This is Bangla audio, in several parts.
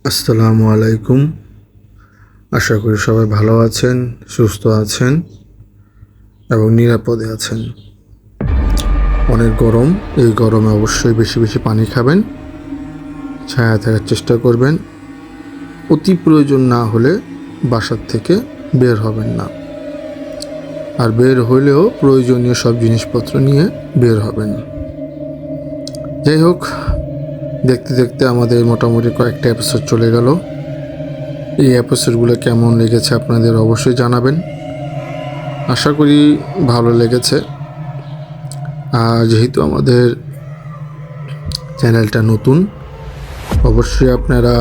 আসসালামু আলাইকুম। আশা করি সবাই ভালো আছেন, সুস্থ আছেন এবং নিরাপদে আছেন। অনেক গরম, এই গরমে অবশ্যই বেশি বেশি পানি খাবেন, ছায়া থাকার চেষ্টা করবেন। অতি প্রয়োজন না হলে বাসার থেকে বের হবেন না, আর বের হলেও প্রয়োজনীয় সব জিনিসপত্র নিয়ে বের হবেন। যাই হোক, দেখতে দেখতে আমাদের মোটামুটি কয়েকটা এপিসোড চলে গেল। এই এপিসোডগুলো কেমন লেগেছে আপনাদের অবশ্যই জানাবেন। আশা করি ভালো লেগেছে। আর যেহেতু আমাদের চ্যানেলটা নতুন, অবশ্যই আপনারা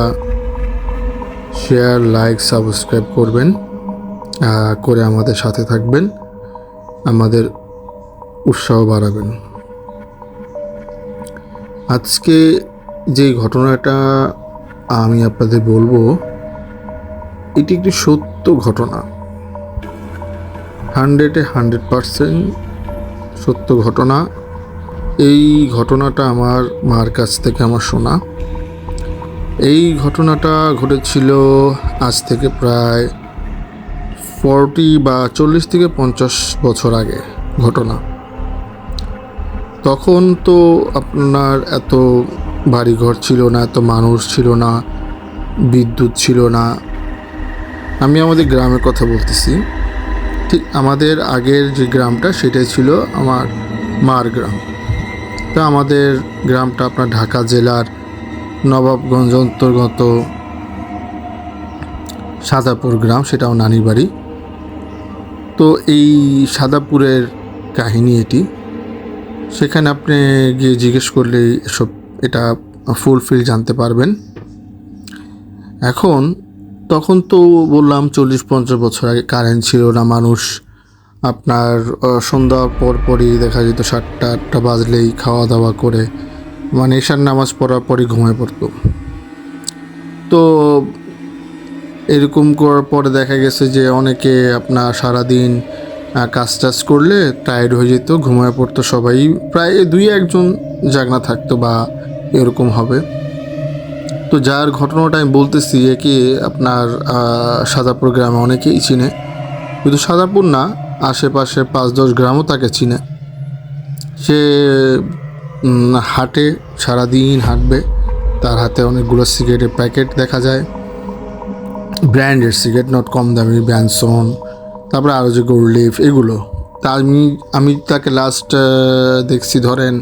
শেয়ার, লাইক, সাবস্ক্রাইব করবেন, করে আমাদের সাথে থাকবেন, আমাদের উৎসাহ বাড়াবেন। আজকে যে ঘটনাটা আমি আপনাদের বলবো, এটি একটি সত্য ঘটনা, 100% সত্য ঘটনা। এই ঘটনাটা আমার মার কাছ থেকে আমার শোনা। এই ঘটনাটা ঘটেছিল আজ থেকে প্রায় 40 থেকে 50 বছর আগে ঘটনা। তখন তো আপনার এত বাড়িঘর ছিল না, এত মানুষ ছিল না, বিদ্যুৎ ছিল না। আমি আমাদের গ্রামের কথা বলতেছি। ঠিক আমাদের আগের যে গ্রামটা সেটাই ছিল আমার মার গ্রাম। তা আমাদের গ্রামটা আপনার ঢাকা জেলার নবাবগঞ্জ অন্তর্গত সাদাপুর গ্রাম, সেটাও নানির বাড়ি। তো এই সাদাপুরের কাহিনী এটি। সেখানে আপনি গিয়ে জিজ্ঞেস করলে এটা ফুলফিল জানতে পারবেন। তখন তো বললাম 40-50 বছর আগে কারেন্ট ছিল না। মানুষ আপনার সন্ধ্যার পরই দেখা যেত 7টা-8টা বাজলেই খাওয়া দাওয়া করে মানে এশার নামাজ পড়ার পরই ঘুমিয়ে পড়তো। তো এরকম করার পরে দেখা গেছে যে অনেকে আপনার সারাদিন কাজ টাজ করলে টায়ার্ড হয়ে যেত, ঘুমিয়ে পড়তো সবাই। প্রায় 2-1জন জাগনা থাকতো বা এরকম হবে। তো যার ঘটনাটা আমি বলতেছি, একে আপনার সাদাপুর গ্রামে অনেকেই চিনে, কিন্তু সাদাপুর না, আশেপাশে 5-10 গ্রামও তাকে চিনে। সে হাঁটে, সারাদিন হাঁটবে, তার হাতে অনেকগুলো সিগারেটের প্যাকেট দেখা যায়, ব্র্যান্ডের সিগারেট, নট কম দামি, ব্যানসন, তারপরে আরও যে গোল্ড লিফ, এগুলো। তা আমি তাকে লাস্ট দেখছি ধরেন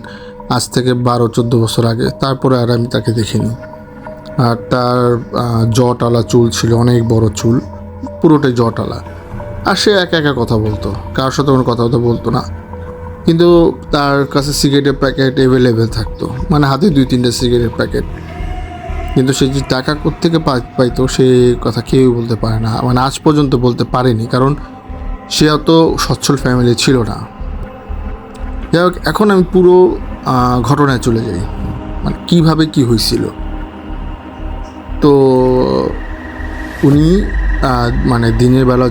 আজ থেকে 12-14 বছর আগে। তারপরে আর আমি তাকে দেখিনি। আর তার জটালা চুল ছিল, অনেক বড় চুল, পুরোটাই জটালা। আর সে একা একা কথা বলতো, কারোর সাথে কোনো কথা বলতো না। কিন্তু তার কাছে সিগারেটের প্যাকেট অ্যাভেলেবেল থাকতো, মানে হাতে 2-3টে সিগারেটের প্যাকেট। কিন্তু সে যে টাকা কোত্থেকে পাইতো সে কথা কেউই বলতে পারে না, মানে আজ পর্যন্ত বলতে পারেনি, কারণ সে অত সচ্ছল ফ্যামিলি ছিল না। যাই হোক, এখন আমি পুরো ঘটনায় চলে যাই, মানে কীভাবে কী হয়েছিল। তো উনি মানে দিনের বেলা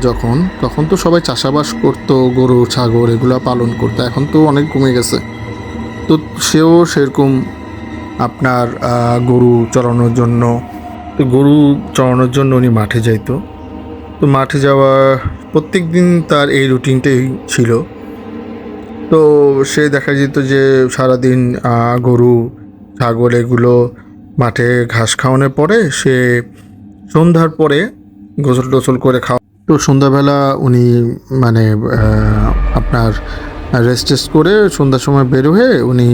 তখন তো সবাই চাষাবাস করতো, গরু ছাগল এগুলো পালন করতো। এখন তো অনেক কমে গেছে। তো সেও সেরকম আপনার গরু চড়ানোর জন্য উনি মাঠে যাইতো। তো মাঠে যাওয়া প্রত্যেক দিন তার এই রুটিনটাই ছিল। তো সে দেখা যেত যে সারাদিন গরু ছাগল এগুলো মাঠে ঘাস খাওয়ানোর পরে সে সন্ধ্যার পরে গোসল টোসল করে খাওয়া। তো সন্ধ্যাবেলা উনি মানে আপনার রেস্ট করে সন্ধ্যার সময় বের হয়ে উনি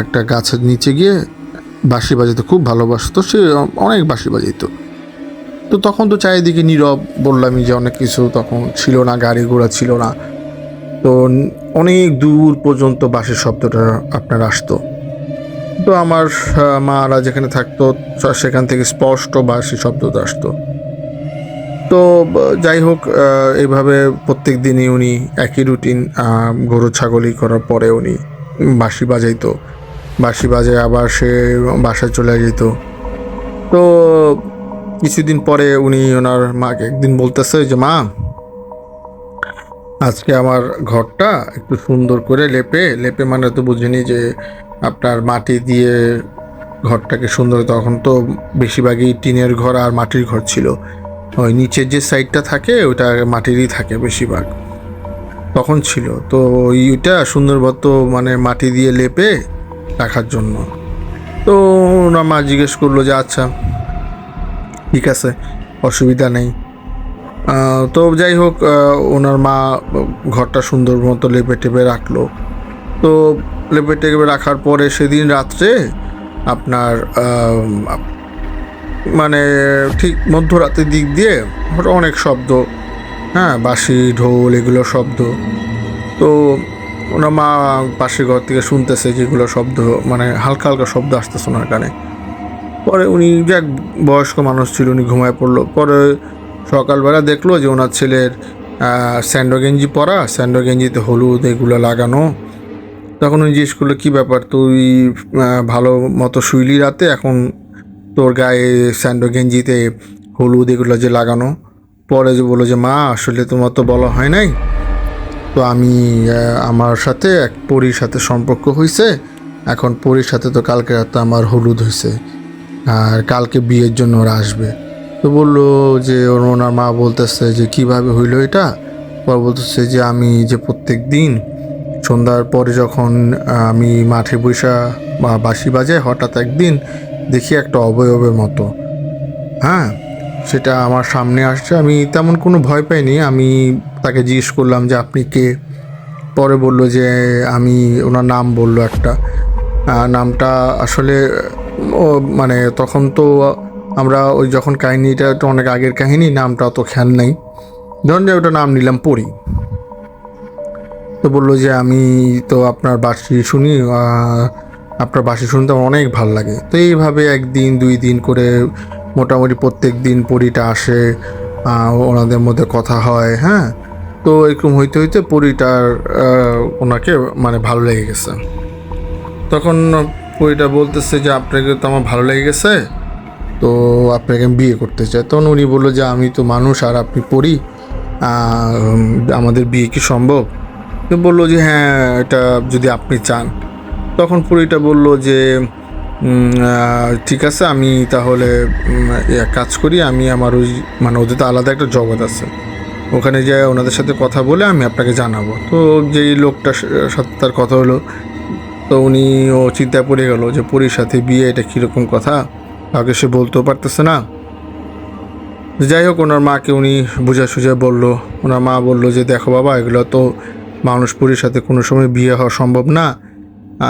একটা গাছের নিচে গিয়ে বাঁশি বাজাতে খুব ভালোবাসতো। সে অনেক বাঁশি বাজাইতো। তো তখন তো চারিদিকে নীরব, বললামই যে অনেক কিছু তখন ছিল না, গাড়ি ঘোড়া ছিল না। তো অনেক দূর পর্যন্ত বাঁশির শব্দটা আপনার আসতো। তো আমার মারা যেখানে থাকতো সেখান থেকে স্পষ্ট বাঁশির শব্দটা আসতো। তো যাই হোক, এইভাবে প্রত্যেক দিনই উনি একই রুটিন, গরু ছাগলই করার পরে উনি বাঁশি বাজাইতো। বাঁশি বাজায় আবার সে বাসায় চলে যেত। তো কিছুদিন পরে উনি ওনার মাকে একদিন বলতেছে যে, মা, আজকে আমার ঘরটা একটু সুন্দর করে লেপে মানে তো বুঝিনি যে আপনার মাটি দিয়ে ঘরটাকে সুন্দর, তখন তো বেশিরভাগই টিনের ঘর আর মাটির ঘর ছিল, ওই নিচের যে সাইডটা থাকে ওটা মাটিরই থাকে বেশিরভাগ তখন ছিল। তো ওইটা সুন্দরবত মানে মাটি দিয়ে লেপে রাখার জন্য। তো ওনার মা জিজ্ঞেস করলো যে আচ্ছা ঠিক আছে, অসুবিধা নেই। তো যাই হোক, ওনার মা ঘরটা সুন্দর মতো লেপে টেপে রাখলো। তো লেপে টেপে রাখার পরে সেদিন রাত্রে আপনার মানে ঠিক মধ্যরাতের দিক দিয়ে অনেক শব্দ, হ্যাঁ, বাঁশি ঢোল এগুলো শব্দ। তো ওনার মা পাশের ঘর থেকে শুনতেছে যেগুলো শব্দ, মানে হালকা হালকা শব্দ আসতেছে ওনার কানে। পরে উনি যে এক বয়স্ক মানুষ ছিল, উনি ঘুমায় পড়লো। পরে সকালবেলা দেখলো যে ওনার ছেলের স্যান্ডো গেঞ্জি পরা, স্যান্ডো গেঞ্জিতে হলুদ এগুলো লাগানো। তখন উনি জিজ্ঞেস করলো কী ব্যাপার, তুই ভালো মতো শুইলি রাতে, এখন তোর গায়ে স্যান্ডো গেঞ্জিতে হলুদ এগুলো যে লাগানো? পরে যে বললো যে মা আসলে তোমার তো বলা হয় নাই, তো আমি আমার সাথে এক পরীর সাথে সম্পর্ক হয়েছে, এখন পরীর সাথে তো কালকে রাতে আমার হলুদ হয়েছে, আর কালকে বিয়ের জন্য ওরা আসবে। তো বললো যে ওনার মা বলতেছে যে কিভাবে হইলো এটা। পর বলতেছে যে আমি যে প্রত্যেক দিন সন্ধ্যার পরে যখন আমি মাঠে বসা বা বাঁশি বাজায়, হঠাৎ একদিন দেখি একটা অবয়বের মতো, হ্যাঁ, সেটা আমার সামনে আসছে। আমি তেমন কোনো ভয় পাইনি, আমি তাকে জিজ্ঞেস করলাম যে আপনি কে। পরে বলল যে আমি, ওনার নাম বললো একটা, নামটা আসলে ও মানে তখন তো আমরা ওই যখন কাহিনিটা তো অনেক আগের কাহিনী, নামটা অত খেয়াল নেই, ধরুন যে ওটা নাম নিলাম পরি। তো বললো যে আমি তো আপনার বাঁশি শুনি, আপনার বাঁশি শুনতে আমার অনেক ভালো লাগে। তো এইভাবে একদিন দুই দিন করে মোটামুটি প্রত্যেক দিন পরীটা আসে, ওনাদের মধ্যে কথা হয়, হ্যাঁ। তো এরকম হইতে হইতে পরীটার ওনাকে মানে ভালো লেগে গেছে। তখন পরীটা বলতেছে যে আপনাকে তো আমার ভালো লেগে গেছে, তো আপনাকে আমি বিয়ে করতে চাই। তখন উনি বললো যে আমি তো মানুষ আর আপনি পরী, আমাদের বিয়ে কি সম্ভব? তো বললো যে হ্যাঁ, এটা যদি আপনি চান। তখন পরীটা বললো যে ঠিক আছে, আমি তাহলে এক কাজ করি, আমি আমার ওই মানে ওদের তো আলাদা একটা জগৎ আছে, ওখানে যে ওনাদের সাথে কথা বলে আমি আপনাকে জানাবো। তো যেই লোকটার সাথে তার কথা হলো, তো উনিও চিন্তায় পড়ে গেল যে পরীর সাথে বিয়ে, এটা কীরকম কথা, কাউকে সে বলতেও পারতেছে না। যাই হোক, ওনার মাকে উনি বুঝা সুঝা বললো। ওনার মা বললো যে দেখো বাবা, এগুলো তো মানুষ পরীর সাথে কোনো সময় বিয়ে হওয়া সম্ভব না,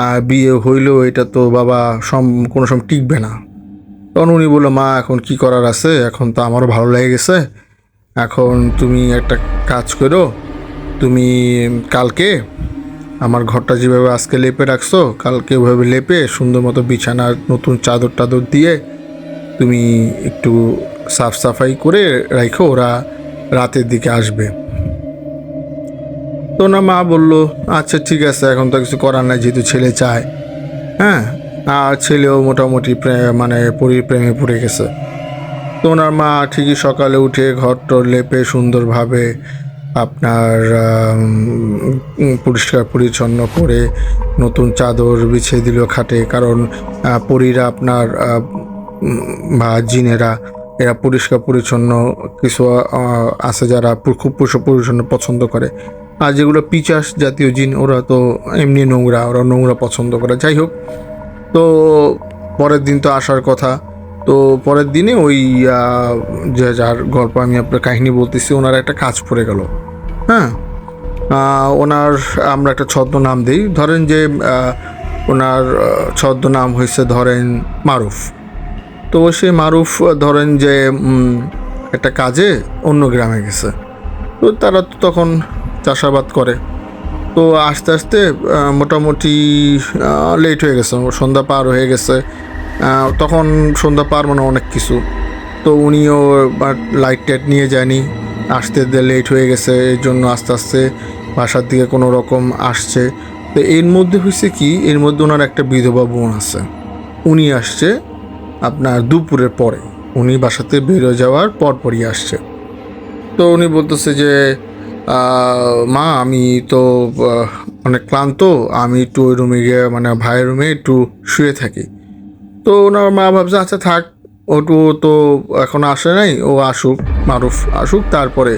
আর বিয়ে হইলেও এটা তো বাবা কোনো সময় টিকবে না। তখন উনি বললো মা এখন কি করার আছে, এখন তো আমারও ভালো লেগে গেছে, এখন তুমি একটা কাজ করো, তুমি কালকে আমার ঘরটা যেভাবে আজকে লেপে রাখছো, কালকে ওইভাবে লেপে সুন্দর মতো বিছানার নতুন চাদর টাদর দিয়ে তুমি একটু সাফ সাফাই করে রাখো, ওরা রাতের দিকে আসবে। তো না মা বললো আচ্ছা ঠিক আছে, এখন তো কিছু করার নাই, যেহেতু ছেলে চায়, হ্যাঁ, আর ছেলেও মোটামুটি মানে প্রেমে পড়ে গেছে। তো ওনার মা ঠিকই সকালে উঠে ঘর টর লেপে সুন্দরভাবে আপনার পরিষ্কার পরিচ্ছন্ন করে নতুন চাদর বিছিয়ে দিল খাটে, কারণ পরীরা আপনার বা জিনেরা এরা পরিষ্কার পরিচ্ছন্ন কিছু আছে যারা খুব পরিচ্ছন্ন পছন্দ করে, আর যেগুলো পিচাস জাতীয় জিন ওরা তো এমনি নোংরা, ওরা নোংরা পছন্দ করে। যাই হোক, তো পরের দিন তো আসার কথা। তো পরের দিনে ওই যে যার গল্প আমি আপনার কাহিনী বলতেছি, ওনার একটা কাজ পড়ে গেল, হ্যাঁ। ওনার আমরা একটা ছদ্মনাম দিই, ধরেন যে ওনার ছদ্মনাম হয়েছে ধরেন মারুফ। তো সে মারুফ ধরেন যে একটা কাজে অন্য গ্রামে গেছে, তো তারা তো তখন চাষাবাদ করে। তো আস্তে আস্তে মোটামুটি লেট হয়ে গেছে, সন্ধ্যা পার হয়ে গেছে। তখন সন্ধ্যা পার মানে অনেক কিছু। তো উনিও লাইট টাইট নিয়ে যায়নি, আসতে লেট হয়ে গেছে, এর জন্য আস্তে আস্তে বাসার দিকে কোনো রকম আসছে। তো এর মধ্যে হয়েছে কি, এর মধ্যে ওনার একটা বিধবা বোন আছে, উনি আসছে আপনার দুপুরের পরে, উনি বাসাতে বেরো যাওয়ার পরপরই আসছে। তো উনি বলতেছে যে মা আমি তো অনেক ক্লান্ত, আমি একটু ওই রুমে গিয়ে মানে ভাইয়ের রুমে একটু শুয়ে থাকি। তো ওনার মা ভাবছে আচ্ছা থাক, ওটু তো এখন আসে নাই, ও আসুক, মারুফ আসুক, তারপরে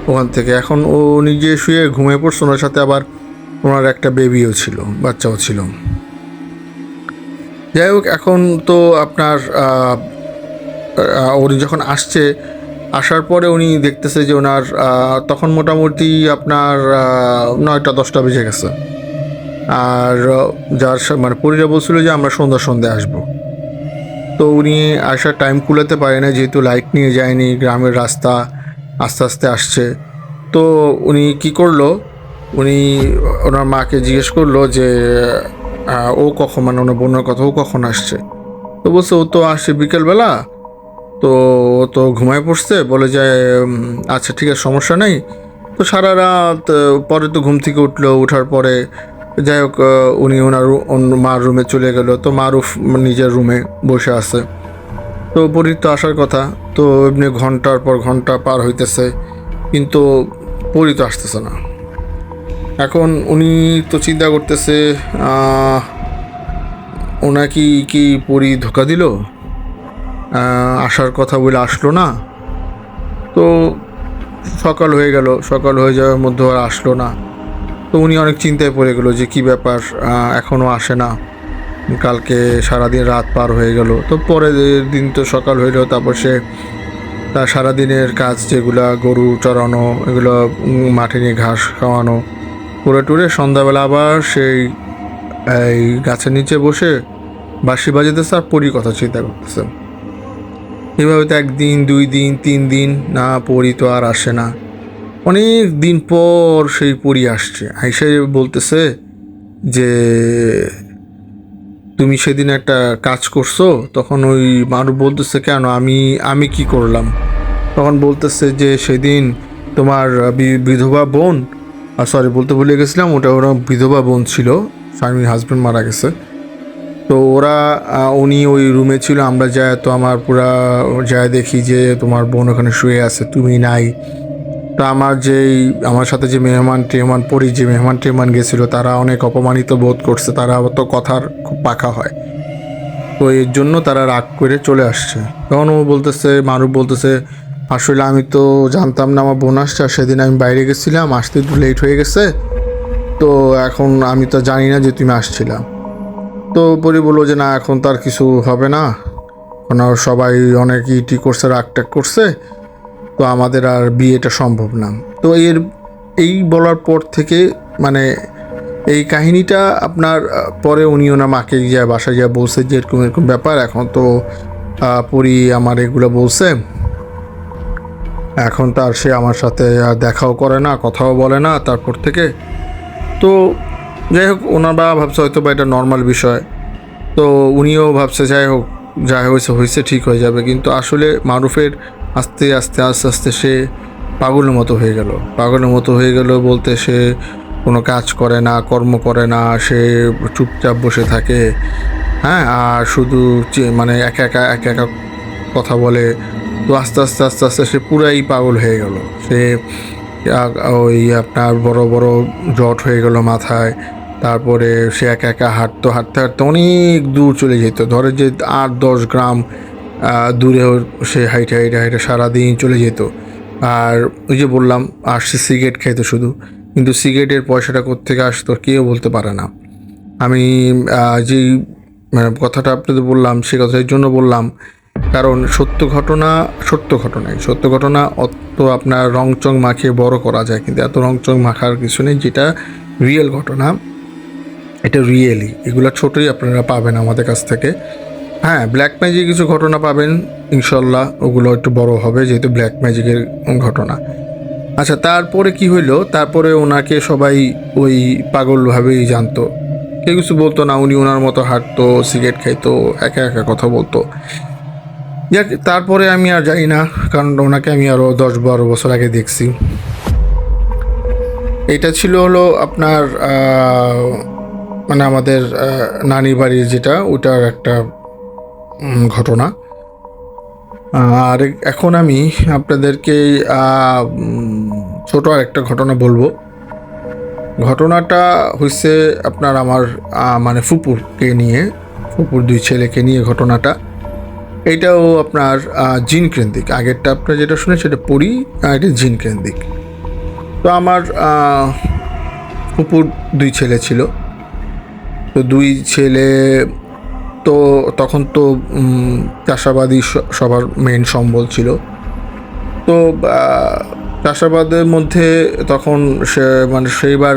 ওখান থেকে। এখন ও নিজে শুয়ে ঘুমিয়ে পড়ছে, ওনার সাথে আবার ওনার একটা বেবিও ছিল, বাচ্চাও ছিল। যাই হোক, এখন তো আপনার উনি যখন আসার পরে উনি দেখতেছে যে ওনার তখন মোটামুটি আপনার 9টা-10টা বেজে গেছে। আর মানে পরিরা বলছিল যে আমরা সন্ধ্যা আসবো। তো উনি আসার টাইম কুলাতে পারে না, যেহেতু লাইট নিয়ে যায়নি, গ্রামের রাস্তা, আস্তে আস্তে আসছে। তো উনি কি করলো, উনি ওনার মাকে জিজ্ঞেস করলো যে ও কখন, মানে ওনার বোনের কথা, ও কখন আসছে। তো বলছে ও তো আসছে বিকেলবেলা, তো ও তো ঘুমায় পড়ছে, বলে যায় আচ্ছা ঠিক আছে, সমস্যা নেই। তো সারা রাত পরে তো ঘুম থেকে ওঠার পরে যাই হোক উনি ওনার মার রুমে চলে গেল। তো মারুফ নিজের রুমে বসে আছে। তো পরীর তো আসার কথা, তো এমনি ঘন্টার পর ঘন্টা পার হইতেছে, কিন্তু পরী তো আসতেছে না। এখন উনি তো চিন্তা করতেছে ওনাকে কি পরী ধোকা দিল, আসার কথা বলে আসলো না। তো সকাল হয়ে যাওয়ার মধ্যে আর আসলো না। তো উনি অনেক চিন্তায় পড়ে গেল যে কি ব্যাপার, এখনও আসে না, কালকে সারাদিন রাত পার হয়ে গেল। তো পরের দিন তো সকাল হইলো, তারপর সে তার সারাদিনের কাজ যেগুলা, গরু চড়ানো, এগুলো মাঠে নিয়ে ঘাস খাওয়ানো করে টুরে সন্ধ্যাবেলা আবার সেই এই গাছের নিচে বসে বাঁশি বাজাতেছে আর পরীর কথা চিন্তা করতেছে। এভাবে তো 1 দিন 2 দিন 3 দিন, না পরী তো আর আসে না। অনেক দিন পর সেই পরী আসছে, আইসে বলতেছে যে তুমি সেদিন একটা কাজ করছো। তখন ওই মানুষ বলতেছে কেন, আমি কি করলাম। তখন বলতেছে যে সেদিন তোমার বিধবা বোন, সরি বলতে ভুলে গেছিলাম, ওরা বিধবা বোন ছিল, স্বামীর হাজব্যান্ড মারা গেছে। তো উনি ওই রুমে ছিল, আমরা যাই তো আমার পুরা যায় দেখি যে তোমার বোন ওখানে শুয়ে আছে, তুমি নাই। তো আমার সাথে যে মেহমান পরি, যে মেহমান গেছিলো, তারা অনেক অপমানিত বোধ করছে, তারা তো কথার খুব পাকা হয়, তো এর জন্য তারা রাগ করে চলে আসছে। তখন ও বলতেছে, মারুফ বলতেছে আসলে আমি তো জানতাম না আমার বোন আসছে, আর সেদিন আমি বাইরে গেছিলাম, আসতে একটু লেট হয়ে গেছে, তো এখন আমি তো জানি না যে তুমি আসছিলাম। তো পরি বললো যে না, এখন তার কিছু হবে না, কারণ সবাই অনেক ইটি করছে, রাগ টাগ করছে, তো আমাদের আর বিয়েটা সম্ভব না। তো এই বলার পর থেকে মানে এই কাহিনীটা আপনার পরে উনি ওনার মাকে গিয়ে বাসায় গিয়ে বলছে যে এরকম এরকম ব্যাপার, এখন তো পরি আমার এগুলো বলছে, এখন তার সে আমার সাথে আর দেখাও করে না, কথাও বলে না তারপর থেকে। তো যাই হোক, ওনার বাবা ভাবছে হয়তো বা এটা নর্মাল বিষয়, তো উনিও ভাবছে যাই হোক, যা হয়েছে ঠিক হয়ে যাবে। কিন্তু আসলে মারুফের আস্তে আস্তে আস্তে আস্তে সে পাগলের মতো হয়ে গেল বলতে, সে কোনো কাজ করে না, কর্ম করে না, সে চুপচাপ বসে থাকে, হ্যাঁ, আর শুধু মানে একা একা কথা বলে। তো আস্তে আস্তে আস্তে আস্তে সে পুরাই পাগল হয়ে গেল। সে ওই আপনার বড় বড় জট হয়ে গেল মাথায়। তারপরে সে একা হাঁটতে হাঁটতে অনেক দূর চলে যেত, ধরে যে 8-10 গ্রাম দূরে সে হাইটে সারাদিন চলে যেত। আর ওই যে বললাম, আসছে সিগারেট খাইতো শুধু, কিন্তু সিগারেটের পয়সাটা কোত্থেকে আসতো কেউ বলতে পারে না। আমি যেই মানে কথাটা আপনাদের বললাম, সে কথার জন্য বললাম কারণ সত্য ঘটনা অত আপনার রংচং মাখিয়ে বড় করা যায়, কিন্তু এত রংচং মাখার কিছু নেই। যেটা রিয়েল ঘটনা, এটা রিয়েলি, এগুলো ছোটোই আপনারা পাবেন আমাদের কাছ থেকে। হ্যাঁ, ব্ল্যাক ম্যাজিক কিছু ঘটনা পাবেন ইনশাল্লাহ, ওগুলো একটু বড় হবে যেহেতু ব্ল্যাক ম্যাজিকের ঘটনা। আচ্ছা, তারপরে কি হইলো, তারপরে ওনাকে সবাই ওই পাগলভাবেই জানতো, কেউ কিছু বলতো না। উনি ওনার মতো হাঁটতো, সিগারেট খাইতো, একা কথা বলতো। যাক, তারপরে আমি আর জানি না, কারণ ওনাকে আমি আরও 10-12 বছর আগে দেখছি। এটা ছিল হলো আপনার মানে আমাদের নানি বাড়ির যেটা, ওটার একটা ঘটনা। আর এখন আমি আপনাদেরকে ছোট আর একটা ঘটনা বলবো। ঘটনাটা হয়েছে আপনার আমার মানে ফুপুরকে নিয়ে। ফুপুর 2 ছেলেকে নিয়ে ঘটনাটা। এইটাও আপনার জিন কেন্দ্রিক। আগেরটা আপনার যেটা শুনে সেটা পড়ি, আর এটা জিন কেন্দ্রিক। তো আমার ফুপুর 2 ছেলে ছিল। তো 2 ছেলে তো তখন তো চাষাবাদই সবার মেন সম্বল ছিল। তো চাষাবাদের মধ্যে তখন সেইবার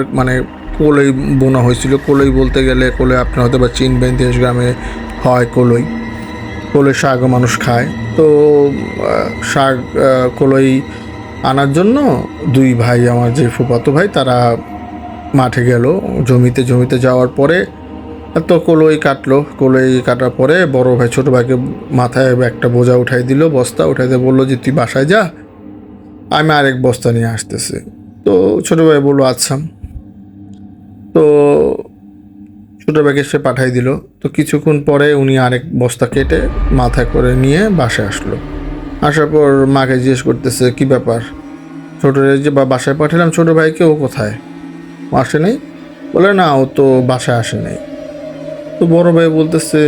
কলই বোনা হয়েছিল। কলই বলতে গেলে, কলই আপনার হয়তো বা চিনবেন, দেশ গ্রামে হয় কলই শাকও মানুষ খায়। তো শাক কলই আনার জন্য 2 ভাই, আমার যে ফুফাতো ভাই, তারা মাঠে গেল। জমিতে যাওয়ার পরে তো কলই কাটলো। কলই কাটার পরে বড় ভাই ছোট ভাইকে মাথায় একটা বোঝা উঠাই দিল, বস্তা উঠাইতে বললো যে তুই বাসায় যা, আমি আরেক বস্তা নিয়ে আসতেছি। তো ছোট ভাই বললো আচ্ছা। তো ছোট ভাইকে সে পাঠাই দিল। তো কিছুক্ষণ পরে উনি আরেক বস্তা কেটে মাথায় করে নিয়ে বাসায় আসলো। আসার পর মাকে জিজ্ঞেস করতেছে কি ব্যাপার, ছোট যে বাসায় পাঠালাম ছোট ভাইকে, ও কোথায়, আসে নাই? বলে না, ও তো বাসায় আসে নাই। তো বড় ভাই বলতেছে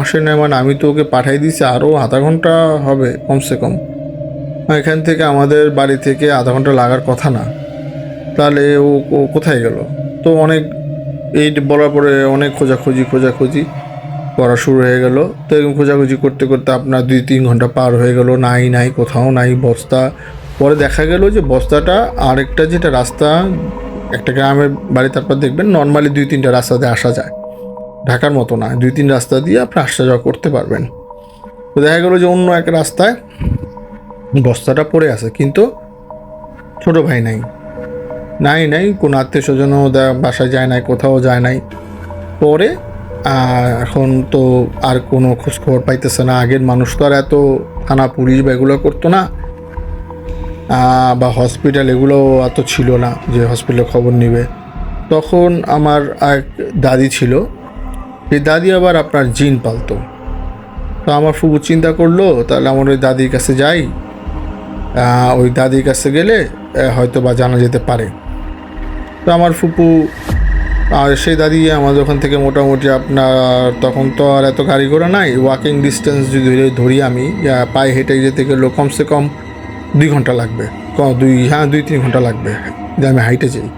আসে নাই মানে আমি তো ওকে পাঠাই দিয়েছি, আরও আধা ঘন্টা হবে কমসে কম, এখান থেকে আমাদের বাড়ি থেকে আধা ঘন্টা লাগার কথা না, তাহলে ও কোথায় গেল? তো অনেক এই বলার পরে অনেক খোঁজাখুঁজি করা শুরু হয়ে গেল। তো এরকম খোঁজাখুঁজি করতে করতে আপনার 2-3 ঘন্টা পার হয়ে গেল, নাই কোথাও নাই বস্তা। পরে দেখা গেল যে বস্তাটা আরেকটা যেটা রাস্তা, একটা গ্রামের বাড়ি, তারপর দেখবেন নর্মালি 2-3টা রাস্তা দিয়ে আসা যায়, ঢাকার মতো না, 2-3 রাস্তা দিয়ে আপনি আসা যাওয়া করতে পারবেন। তো দেখা গেল যে অন্য এক রাস্তায় বস্তাটা পড়ে আছে, কিন্তু ছোট ভাই নাই কোনো আত্মীয় স্বজনও বাসায় যায় নাই, কোথাও যায় নাই। পরে এখন তো আর কোনো খোঁজখবর পাইতেছে না। আগের মানুষ তো আর এত থানা পুলিশ বা এগুলো করতো না, বা হসপিটাল এগুলোও এত ছিল না যে হসপিটালে খবর নিবে। তখন আমার এক দাদি ছিল, সেই দাদি আবার আপনার জিন পালতো। তো আমার ফুপু চিন্তা করলো তাহলে আমার ওই দাদির কাছে যাই, ওই দাদির কাছে গেলে হয়তো বা জানা যেতে পারে। তো আমার ফুপু আর সেই দাদি আমাদের ওখান থেকে মোটামুটি আপনার, তখন তো আর এত গাড়ি ঘোড়া নাই, ওয়াকিং ডিস্টেন্স যদি ধরি আমি, পায়ে হেঁটে যেতে গেলেও কমসে কম 2 ঘন্টা লাগবে, 2-3 ঘন্টা লাগবে যে আমি হাইটে যাই।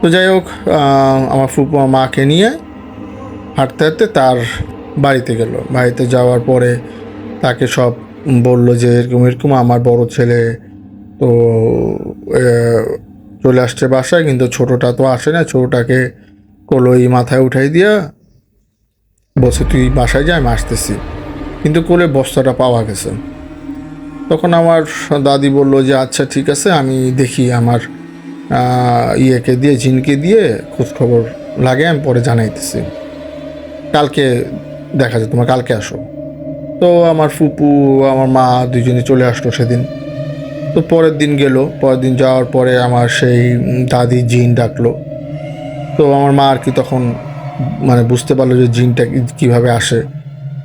তো যাই হোক, আমার ফুপু মাকে নিয়ে হাঁটতে তার বাড়িতে গেল। বাড়িতে যাওয়ার পরে তাকে সব বলল যে এরকম আমার বড় ছেলে তো চলে আসছে বাসায়, কিন্তু ছোটোটা তো আসে না, ছোটোটাকে কলই মাথায় উঠাই দিয়া বলছে তুই বাসায় যা, আমি আসতেছি। কিন্তু কোলে বস্তাটা পাওয়া গেছে। তখন আমার দাদি বলল যে আচ্ছা ঠিক আছে, আমি দেখি আমার জিনকে দিয়ে খোঁজখবর লাগে, আমি পরে জানাইতেছি, কালকে দেখা যায়, তোমার কালকে আসো। তো আমার ফুপু আমার মা দুজনে চলে আসলো সেদিন। তো পরের দিন গেল, পরের দিন যাওয়ার পরে আমার সেই দাদি জিন ডাকলো। তো আমার মা আর কি তখন বুঝতে পারলো যে জিনটা কীভাবে আসে,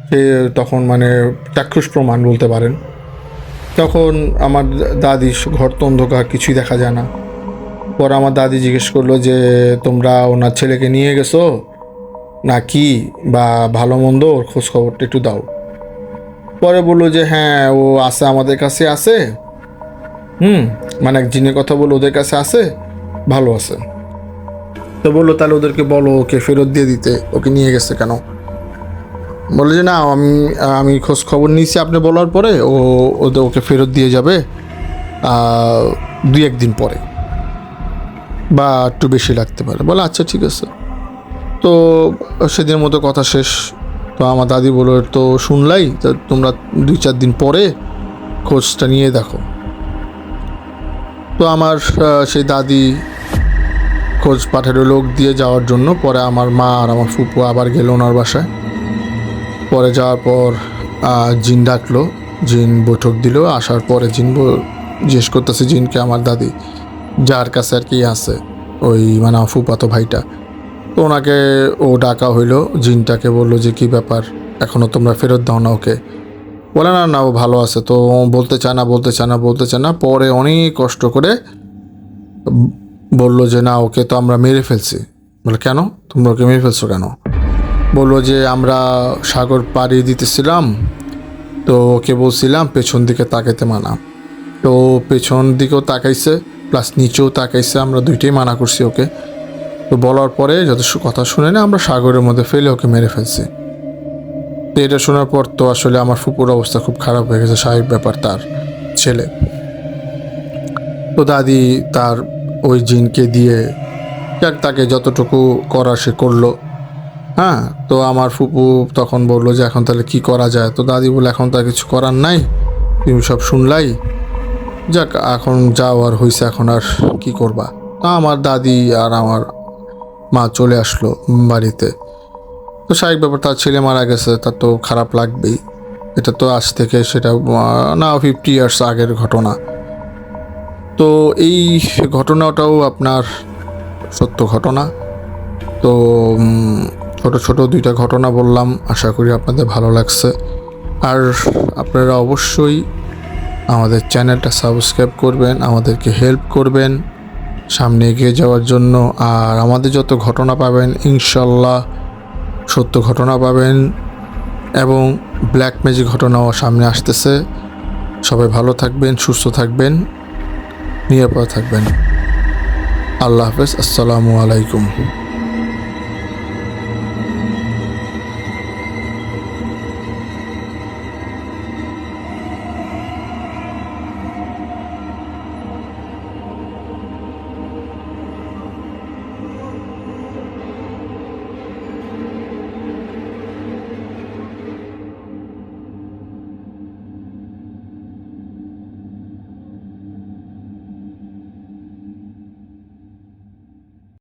সে তখন চাক্ষুষ প্রমাণ বলতে পারেন। তখন আমার দাদি, ঘর তো অন্ধকার, কিছুই দেখা যায় না। পরে আমার দাদি জিজ্ঞেস করলো যে তোমরা ওনার ছেলেকে নিয়ে গেছো না কি, বা ভালো মন্দ ওর খোঁজ খবরটা একটু দাও। পরে বললো যে হ্যাঁ ও আছে, আমাদের কাছে আছে, এক জিনের কথা বললো ওদের কাছে আছে, ভালো আছে। তো বললো তাহলে ওদেরকে বলো ওকে ফেরত দিয়ে দিতে, ওকে নিয়ে গেছে কেন? বলে যে না, আমি খোঁজ খবর নিয়েছি আপনি বলার পরে, ওকে ফেরত দিয়ে যাবে 2-1 দিন পরে, বা একটু বেশি লাগতে পারে। বলে আচ্ছা ঠিক আছে। তো সেদিনের মতো কথা শেষ। তো আমার দাদি বললো তো শুনলাই, তো তোমরা 2-4 দিন পরে খোঁজটা নিয়ে দেখো। তো আমার সেই দাদি খোঁজ পাঠালো লোক দিয়ে যাওয়ার জন্য। পরে আমার মা আর আমার ফুপু আবার গেল ওনার বাসায়। পরে যাওয়ার পর জিন ডাকলো, জিন বৈঠক দিল। আসার পরে জিন জিজ্ঞেস করতেছে জিনকে, আমার দাদি যার কাছে আর কি আছে, ওই আমার ফুপাতো ভাইটা, তো ওনাকে ডাকা হইলো। জিনটাকে বললো যে কী ব্যাপার, এখনও তোমরা ফেরত দাও না ওকে? বলে না ও ভালো আছে। তো বলতে চায় না। পরে অনেক কষ্ট করে বললো যে না, ওকে তো আমরা মেরে ফেলছি। বলে কেন, তোমরা ওকে মেরে ফেলছো কেন? বললো যে আমরা সাগর পাড়ি দিতেছিলাম, তো ওকে বলছিলাম পেছন দিকে তাকাইতে মানা। তো পেছন দিকেও তাকাইছে প্লাস নিচেও তাকাইছে, আমরা দুইটাই মানা করছি ওকে। তো বলার পরে যত কথা শুনে না আমরা সাগরের মধ্যে ফেলে ওকে মেরে ফেলছি। তো এটা শোনার পর তো আসলে আমার ফুপুর অবস্থা খুব খারাপ হয়ে গেছে, স্বাভাবিক ব্যাপার, তার ছেলে। তো দাদি তার ওই জিনকে দিয়ে যাক তাকে যতটুকু করার সে করলো। হ্যাঁ, তো আমার ফুপু তখন বললো যে এখন তাহলে কি করা যায়। তো দাদি বলে এখন তার কিছু করার নাই, তুমি সব শুনলাই, যাক এখন যাও, আর হয়েছে, এখন আর কি করবা। তা আমার দাদি আর আমার মা চলে আসলো বাড়িতে। তো স্বাভাবিক ব্যাপার, তার ছেলে মারা গেছে, তার তো খারাপ লাগবেই। এটা তো আজ থেকে সেটা না 50 ইয়ার্স আগের ঘটনা। তো এই ঘটনাটাও আপনার সত্য ঘটনা। তো ছোট ছোট দুইটা ঘটনা বললাম, আশা করি আপনাদের ভালো লাগছে। আর আপনারা অবশ্যই আমাদের চ্যানেলটা সাবস্ক্রাইব করবেন, আমাদেরকে হেল্প করবেন সামনে এগিয়ে যাওয়ার জন্য। আর আমাদের যত ঘটনা পাবেন ইনশাল্লাহ সত্য ঘটনা পাবেন, এবং ব্ল্যাক ম্যাজিক ঘটনাও সামনে আসতেছে। সবাই ভালো থাকবেন, সুস্থ থাকবেন, নিরাপদ থাকবেন। আল্লাহ হাফেজ, আসসালামু আলাইকুম।